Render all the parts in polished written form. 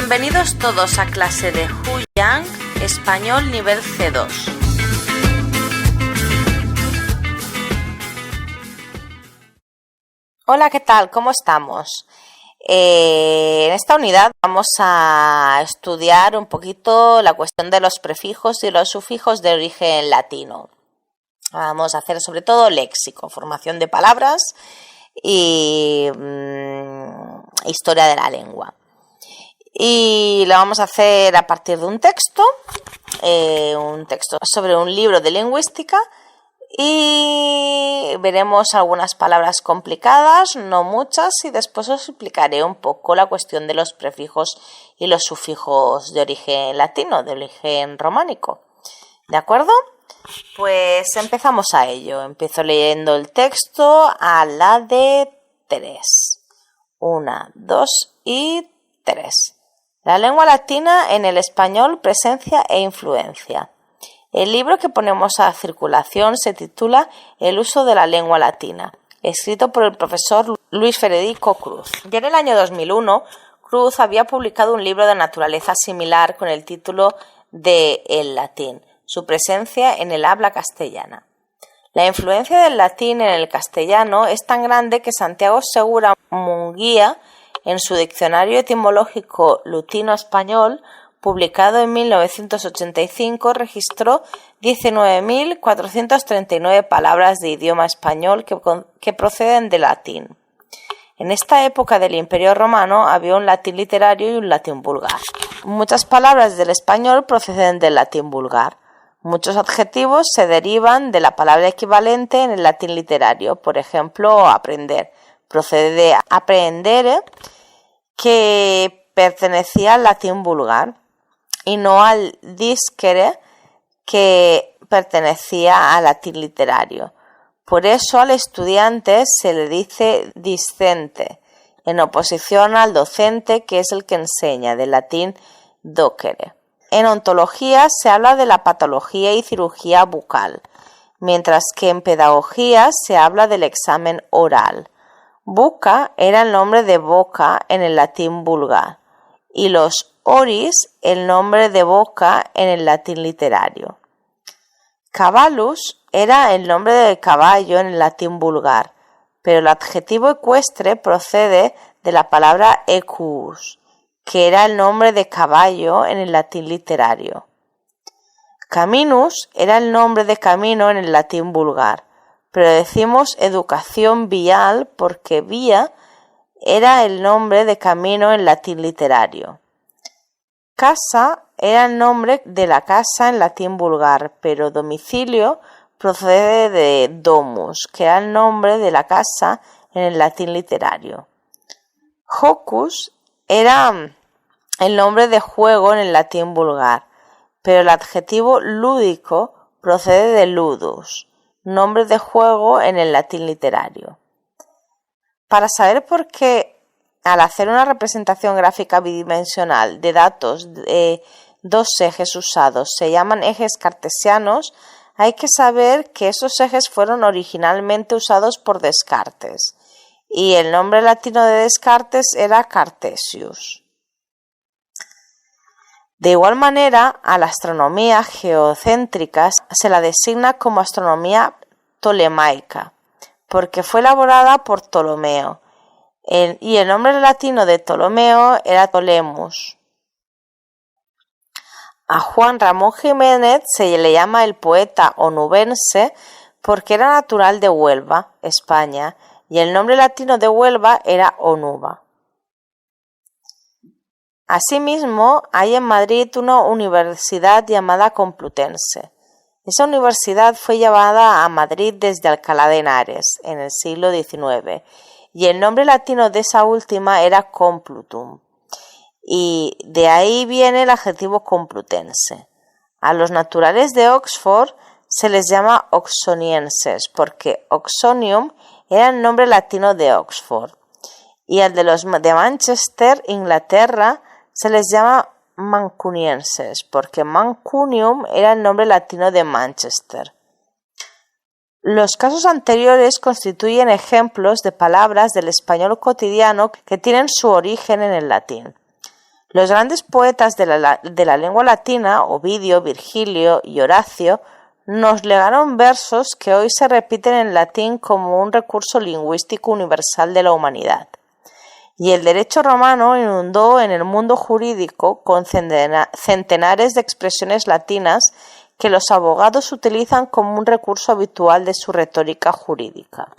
Bienvenidos todos a clase de Huyang, español nivel C2. Hola, ¿qué tal? ¿Cómo estamos? En esta unidad vamos a estudiar un poquito la cuestión de los prefijos y los sufijos de origen latino. Vamos a hacer sobre todo léxico, formación de palabras y historia de la lengua. Y lo vamos a hacer a partir de un texto sobre un libro de lingüística, y veremos algunas palabras complicadas, no muchas, y después os explicaré un poco la cuestión de los prefijos y los sufijos de origen latino, de origen románico. ¿De acuerdo? Pues empezamos a ello. Empiezo leyendo el texto a la de 3. 1, 2 y 3. La lengua latina en el español, presencia e influencia. El libro que ponemos a circulación se titula El uso de la lengua latina, escrito por el profesor Luis Federico Cruz. Ya en el año 2001, Cruz había publicado un libro de naturaleza similar con el título de El latín, su presencia en el habla castellana. La influencia del latín en el castellano es tan grande que Santiago Segura Munguía, en su diccionario etimológico lutino-español, publicado en 1985, registró 19.439 palabras de idioma español que proceden del latín. En esta época del Imperio Romano había un latín literario y un latín vulgar. Muchas palabras del español proceden del latín vulgar. Muchos adjetivos se derivan de la palabra equivalente en el latín literario. Por ejemplo, aprender procede de apprehendere, que pertenecía al latín vulgar, y no al discere, que pertenecía al latín literario. Por eso al estudiante se le dice discente, en oposición al docente, que es el que enseña, del latín docere. En ontología se habla de la patología y cirugía bucal, mientras que en pedagogía se habla del examen oral. Buca era el nombre de boca en el latín vulgar, y los oris el nombre de boca en el latín literario. Caballus era el nombre de caballo en el latín vulgar, pero el adjetivo ecuestre procede de la palabra equus, que era el nombre de caballo en el latín literario. Caminus era el nombre de camino en el latín vulgar, pero decimos educación vial porque vía era el nombre de camino en latín literario. Casa era el nombre de la casa en latín vulgar, pero domicilio procede de domus, que era el nombre de la casa en el latín literario. Jocus era el nombre de juego en el latín vulgar, pero el adjetivo lúdico procede de ludus, nombre de juego en el latín literario. Para saber por qué al hacer una representación gráfica bidimensional de datos de dos ejes usados se llaman ejes cartesianos, hay que saber que esos ejes fueron originalmente usados por Descartes, y el nombre latino de Descartes era Cartesius. De igual manera, a la astronomía geocéntrica se la designa como astronomía tolemaica, porque fue elaborada por Ptolomeo, y el nombre latino de Ptolomeo era Ptolemus. A Juan Ramón Jiménez se le llama el poeta onubense porque era natural de Huelva, España, y el nombre latino de Huelva era Onuba. Asimismo, hay en Madrid una universidad llamada Complutense. Esa universidad fue llevada a Madrid desde Alcalá de Henares en el siglo XIX, y el nombre latino de esa última era Complutum, y de ahí viene el adjetivo complutense. A los naturales de Oxford se les llama oxonienses, porque Oxonium era el nombre latino de Oxford, y al de los de Manchester, Inglaterra, se les llama mancunienses, porque Mancunium era el nombre latino de Manchester. Los casos anteriores constituyen ejemplos de palabras del español cotidiano que tienen su origen en el latín. Los grandes poetas de la lengua latina, Ovidio, Virgilio y Horacio, nos legaron versos que hoy se repiten en latín como un recurso lingüístico universal de la humanidad. Y el derecho romano inundó en el mundo jurídico con centenares de expresiones latinas que los abogados utilizan como un recurso habitual de su retórica jurídica.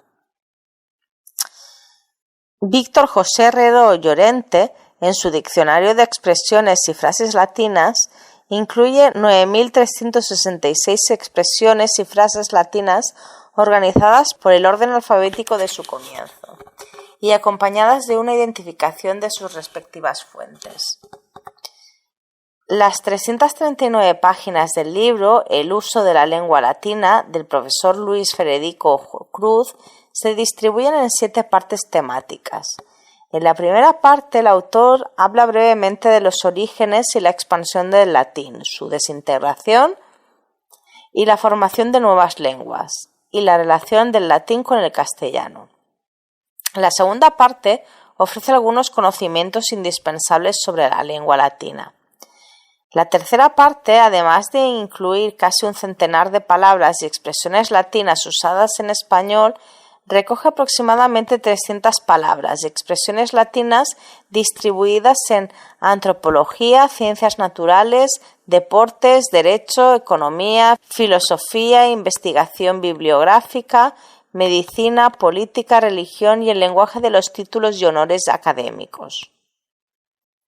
Víctor José Redó Llorente, en su Diccionario de Expresiones y Frases Latinas, incluye 9.366 expresiones y frases latinas organizadas por el orden alfabético de su comienzo y acompañadas de una identificación de sus respectivas fuentes. Las 339 páginas del libro El uso de la lengua latina, del profesor Luis Federico Cruz, se distribuyen en 7 partes temáticas. En la primera parte, el autor habla brevemente de los orígenes y la expansión del latín, su desintegración y la formación de nuevas lenguas, y la relación del latín con el castellano. La segunda parte ofrece algunos conocimientos indispensables sobre la lengua latina. La tercera parte, además de incluir casi un centenar de palabras y expresiones latinas usadas en español, recoge aproximadamente 300 palabras y expresiones latinas distribuidas en antropología, ciencias naturales, deportes, derecho, economía, filosofía, investigación bibliográfica, medicina, política, religión y el lenguaje de los títulos y honores académicos.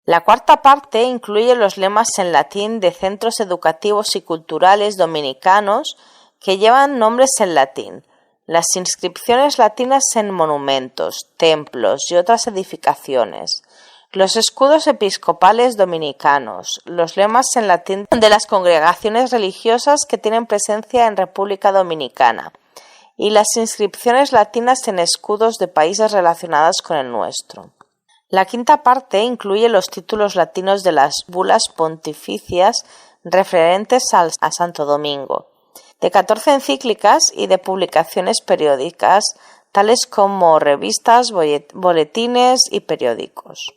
La cuarta parte incluye los lemas en latín de centros educativos y culturales dominicanos que llevan nombres en latín, las inscripciones latinas en monumentos, templos y otras edificaciones, los escudos episcopales dominicanos, los lemas en latín de las congregaciones religiosas que tienen presencia en República Dominicana y las inscripciones latinas en escudos de países relacionados con el nuestro. La quinta parte incluye los títulos latinos de las bulas pontificias referentes a Santo Domingo, de 14 encíclicas y de publicaciones periódicas, tales como revistas, boletines y periódicos.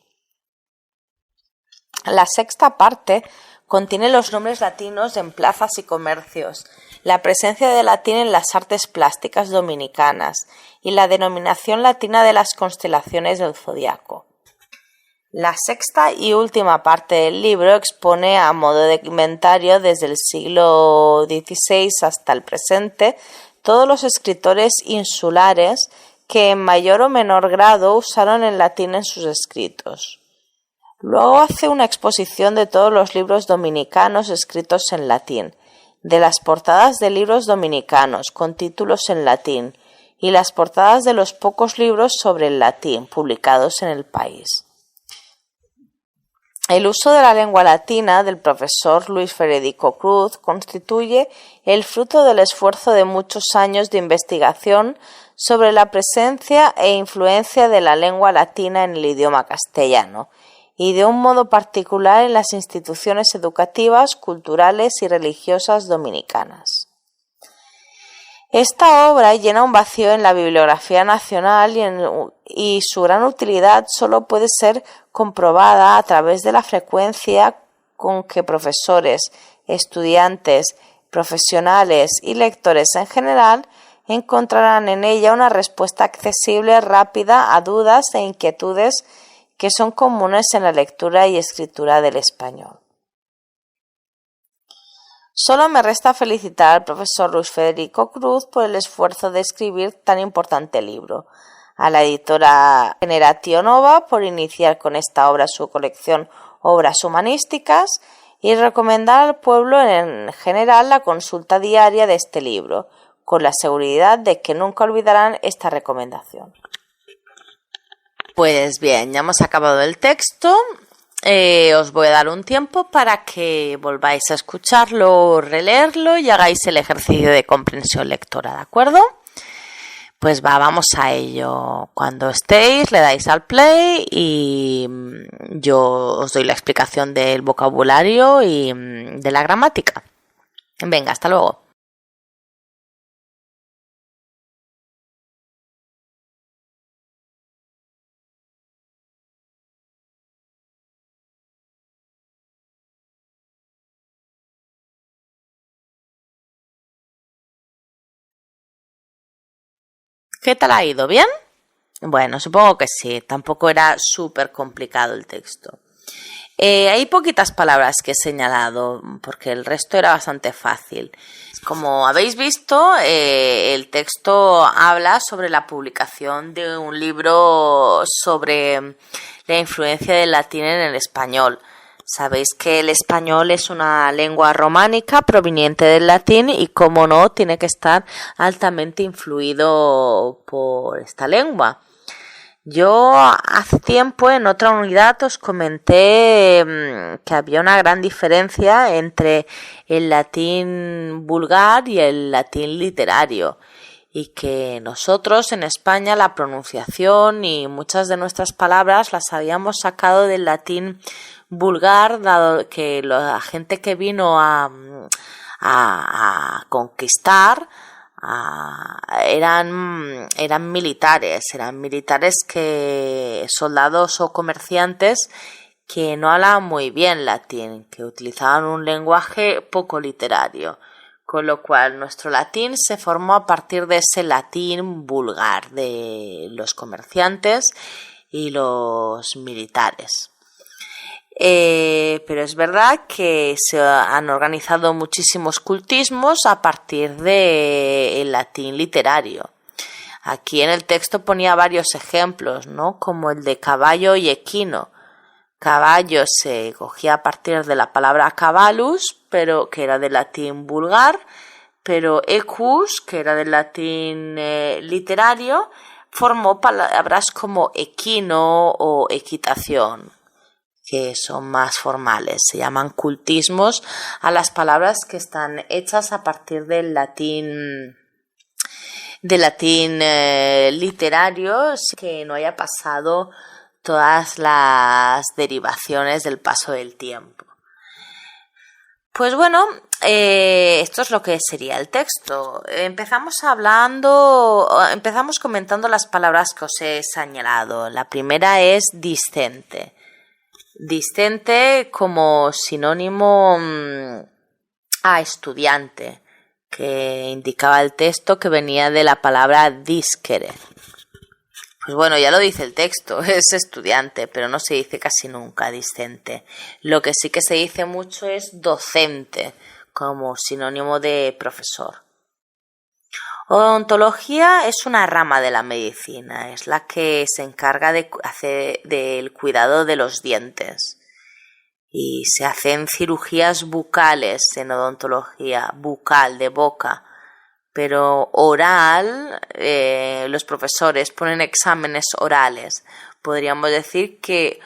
La sexta parte contiene los nombres latinos en plazas y comercios, la presencia de latín en las artes plásticas dominicanas y la denominación latina de las constelaciones del zodiaco. La sexta y última parte del libro expone a modo de inventario desde el siglo XVI hasta el presente todos los escritores insulares que en mayor o menor grado usaron el latín en sus escritos. Luego hace una exposición de todos los libros dominicanos escritos en latín, de las portadas de libros dominicanos con títulos en latín y las portadas de los pocos libros sobre el latín publicados en el país. El uso de la lengua latina del profesor Luis Federico Cruz constituye el fruto del esfuerzo de muchos años de investigación sobre la presencia e influencia de la lengua latina en el idioma castellano y de un modo particular en las instituciones educativas, culturales y religiosas dominicanas. Esta obra llena un vacío en la bibliografía nacional y su gran utilidad solo puede ser comprobada a través de la frecuencia con que profesores, estudiantes, profesionales y lectores en general encontrarán en ella una respuesta accesible, rápida a dudas e inquietudes que son comunes en la lectura y escritura del español. Solo me resta felicitar al profesor Luis Federico Cruz por el esfuerzo de escribir tan importante libro, a la editora Generatio Nova por iniciar con esta obra su colección Obras Humanísticas y recomendar al pueblo en general la consulta diaria de este libro, con la seguridad de que nunca olvidarán esta recomendación. Pues bien, ya hemos acabado el texto. Os voy a dar un tiempo para que volváis a escucharlo o releerlo y hagáis el ejercicio de comprensión lectora, ¿de acuerdo? Pues vamos a ello. Cuando estéis le dais al play y yo os doy la explicación del vocabulario y de la gramática. Venga, hasta luego. ¿Qué tal ha ido? ¿Bien? Bueno, supongo que sí, tampoco era súper complicado el texto. Hay poquitas palabras que he señalado porque el resto era bastante fácil. Como habéis visto, el texto habla sobre la publicación de un libro sobre la influencia del latín en el español. Sabéis que el español es una lengua románica proveniente del latín y, como no, tiene que estar altamente influido por esta lengua. Yo hace tiempo en otra unidad os comenté que había una gran diferencia entre el latín vulgar y el latín literario, y que nosotros en España la pronunciación y muchas de nuestras palabras las habíamos sacado del latín vulgar, dado que la gente que vino a conquistar eran militares que soldados o comerciantes que no hablaban muy bien latín, que utilizaban un lenguaje poco literario, con lo cual nuestro latín se formó a partir de ese latín vulgar de los comerciantes y los militares. Pero es verdad que se han organizado muchísimos cultismos a partir del latín literario. Aquí en el texto ponía varios ejemplos, ¿no? Como el de caballo y equino. Caballo se cogía a partir de la palabra caballus, pero que era del latín vulgar, pero equus, que era del latín literario, formó palabras como equino o equitación, que son más formales. Se llaman cultismos a las palabras que están hechas a partir del latín literario, que no haya pasado todas las derivaciones del paso del tiempo. Pues bueno, esto es lo que sería el texto. Empezamos comentando las palabras que os he señalado. La primera es discente. Discente como sinónimo a estudiante, que indicaba el texto que venía de la palabra discere. Pues bueno, ya lo dice el texto, es estudiante, pero no se dice casi nunca discente. Lo que sí que se dice mucho es docente, como sinónimo de profesor. Odontología es una rama de la medicina, es la que se encarga del cuidado de los dientes. Y se hacen cirugías bucales en odontología, bucal, de boca. Pero oral, los profesores ponen exámenes orales. Podríamos decir que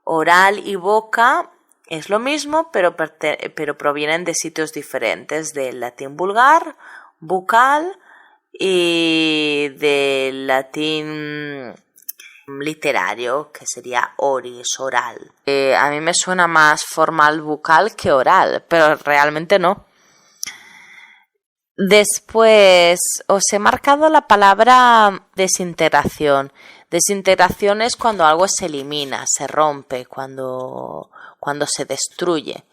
oral y boca es lo mismo, pero provienen de sitios diferentes, del latín vulgar, bucal, y del latín literario, que sería oris, oral. A mí me suena más formal bucal que oral, pero realmente no. Después os he marcado la palabra desintegración. Desintegración es cuando algo se elimina, se rompe, cuando se destruye.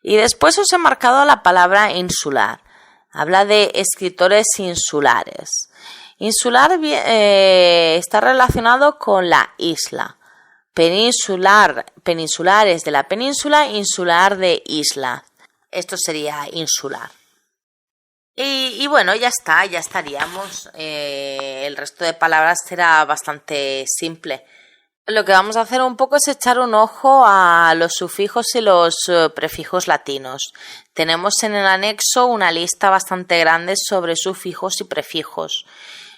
Y después os he marcado la palabra insular. Habla de escritores insulares. Insular está relacionado con la isla. Peninsulares de la península, insular de isla. Esto sería insular. Y bueno, ya estaríamos. El resto de palabras será bastante simple. Lo que vamos a hacer un poco es echar un ojo a los sufijos y los prefijos latinos. Tenemos en el anexo una lista bastante grande sobre sufijos y prefijos.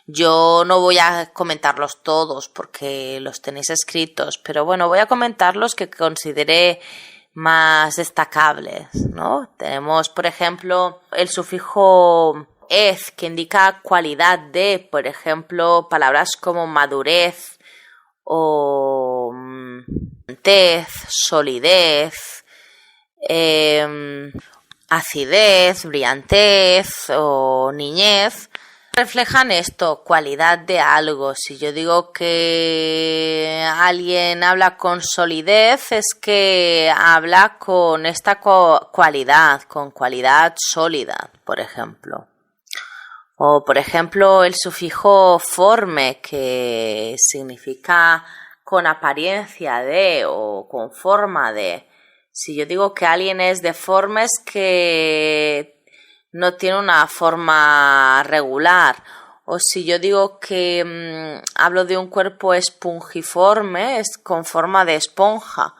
Yo no voy a comentarlos todos porque los tenéis escritos, pero bueno, voy a comentar los que consideré más destacables, ¿no? Tenemos, por ejemplo, el sufijo ez, que indica cualidad de, por ejemplo, palabras como madurez o tez, solidez, acidez, brillantez o niñez. Reflejan esto, cualidad de algo. Si yo digo que alguien habla con solidez, es que habla con esta cualidad, con cualidad sólida, por ejemplo. O, por ejemplo, el sufijo forme, que significa con apariencia de o con forma de. Si yo digo que alguien es deforme, es que no tiene una forma regular. O si yo digo que hablo de un cuerpo espongiforme, es con forma de esponja.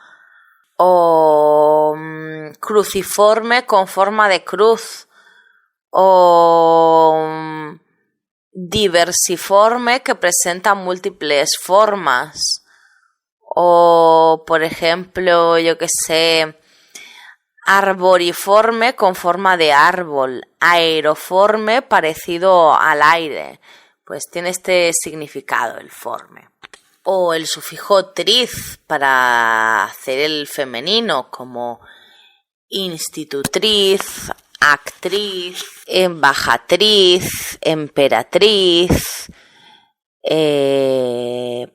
O cruciforme con forma de cruz. O diversiforme, que presenta múltiples formas. O, por ejemplo, yo qué sé, arboriforme con forma de árbol, aeroforme parecido al aire. Pues tiene este significado el forme. O el sufijo triz para hacer el femenino, como institutriz, actriz, embajatriz, emperatriz.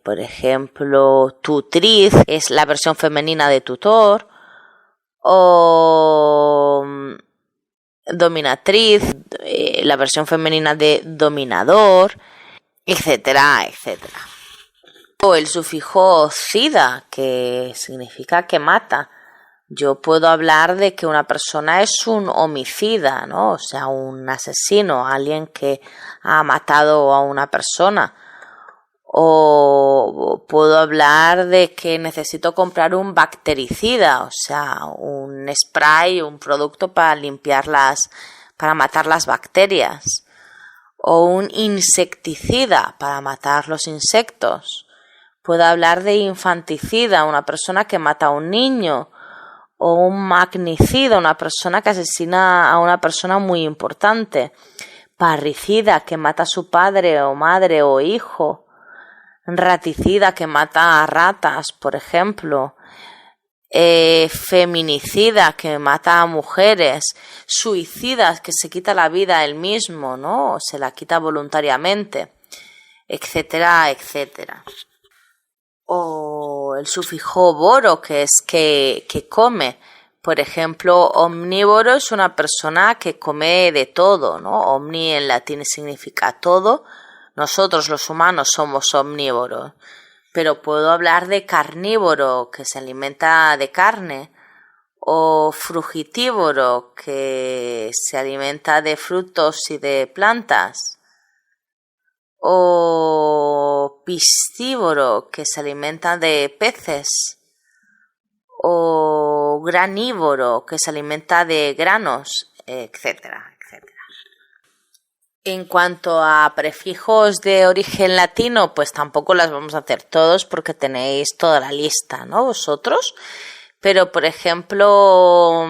Por ejemplo, tutriz es la versión femenina de tutor. O dominatriz, la versión femenina de dominador, etcétera, etcétera. O el sufijo cida, que significa que mata. Yo puedo hablar de que una persona es un homicida, ¿no? O sea, un asesino, alguien que ha matado a una persona. O puedo hablar de que necesito comprar un bactericida, o sea, un spray, un producto para para matar las bacterias. O un insecticida para matar los insectos. Puedo hablar de infanticida, una persona que mata a un niño. O un magnicida, una persona que asesina a una persona muy importante. Parricida, que mata a su padre o madre o hijo. Raticida, que mata a ratas, por ejemplo. Feminicida, que mata a mujeres. Suicidas, que se quita la vida él mismo, ¿no? O se la quita voluntariamente, etcétera, etcétera. O el sufijo voro, que es que come. Por ejemplo, omnívoro es una persona que come de todo, ¿no? Omni en latín significa todo. Nosotros los humanos somos omnívoros. Pero puedo hablar de carnívoro, que se alimenta de carne. O frugitívoro, que se alimenta de frutos y de plantas. O piscívoro, que se alimenta de peces. O granívoro, que se alimenta de granos, etcétera, etcétera. En cuanto a prefijos de origen latino, pues tampoco las vamos a hacer todos porque tenéis toda la lista, ¿no? Vosotros. Pero, por ejemplo,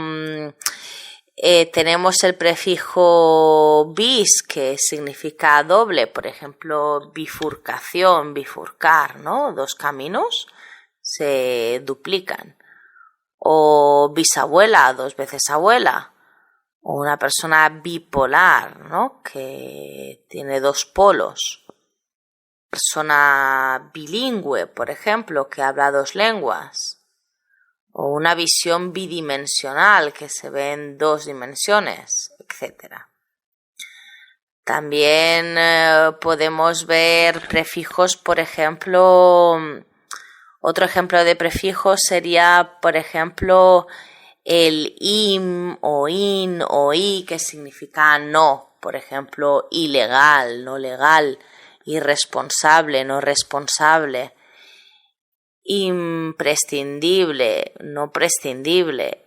tenemos el prefijo bis, que significa doble. Por ejemplo, bifurcación, bifurcar, ¿no? Dos caminos se duplican. O bisabuela, dos veces abuela. O una persona bipolar, ¿no? Que tiene dos polos. Persona bilingüe, por ejemplo, que habla dos lenguas. O una visión bidimensional, que se ve en dos dimensiones, etc. También podemos ver prefijos, por ejemplo, otro ejemplo de prefijos sería, por ejemplo, el im o in o i, que significa no. Por ejemplo, ilegal, no legal, irresponsable, no responsable, imprescindible, no prescindible,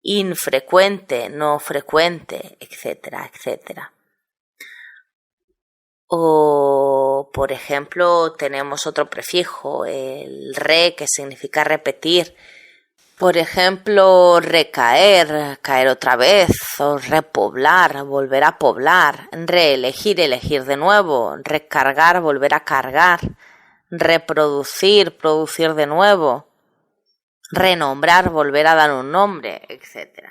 infrecuente, no frecuente, etcétera, etcétera. O, por ejemplo, tenemos otro prefijo, el re, que significa repetir. Por ejemplo, recaer, caer otra vez, o repoblar, volver a poblar, reelegir, elegir de nuevo, recargar, volver a cargar, reproducir, producir de nuevo, renombrar, volver a dar un nombre, etc.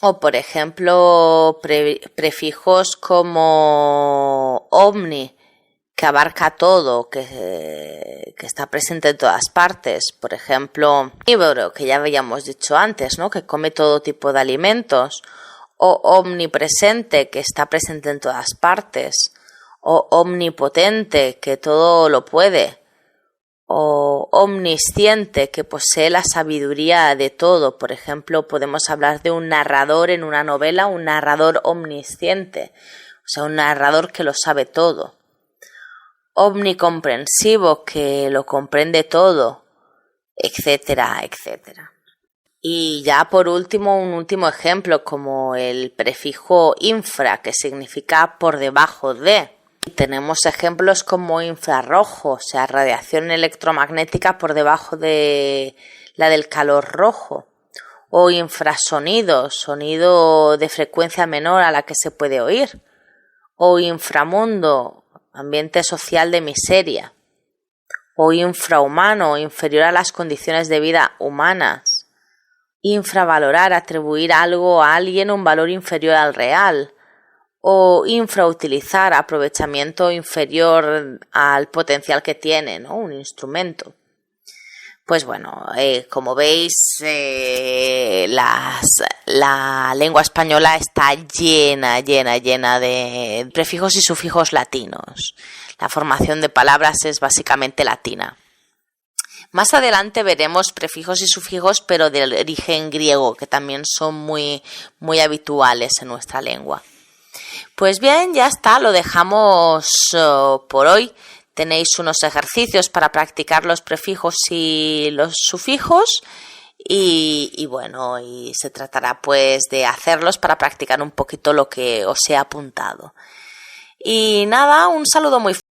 O, por ejemplo, prefijos como omni, que abarca todo, que está presente en todas partes. Por ejemplo, omnívoro, que ya habíamos dicho antes, ¿no? Que come todo tipo de alimentos. o omnipresente, que está presente en todas partes, o omnipotente, que todo lo puede, o omnisciente, que posee la sabiduría de todo. Por ejemplo, podemos hablar de un narrador en una novela, un narrador omnisciente, o sea, un narrador que lo sabe todo. Omnicomprensivo, que lo comprende todo, etcétera, etcétera. Y ya por último, un último ejemplo, como el prefijo infra, que significa por debajo de. Tenemos ejemplos como infrarrojo, o sea, radiación electromagnética por debajo de la del calor rojo. O infrasonido, sonido de frecuencia menor a la que se puede oír. O inframundo, ambiente social de miseria. O infrahumano, inferior a las condiciones de vida humanas. Infravalorar, atribuir algo a alguien un valor inferior al real. O infrautilizar, aprovechamiento inferior al potencial que tiene, ¿no? Un instrumento. Pues bueno, como veis, la lengua española está llena de prefijos y sufijos latinos. La formación de palabras es básicamente latina. Más adelante veremos prefijos y sufijos, pero del origen griego, que también son muy habituales en nuestra lengua. Pues bien, ya está, lo dejamos por hoy. Tenéis unos ejercicios para practicar los prefijos y los sufijos y bueno, y se tratará pues de hacerlos para practicar un poquito lo que os he apuntado. Y nada, un saludo muy fuerte.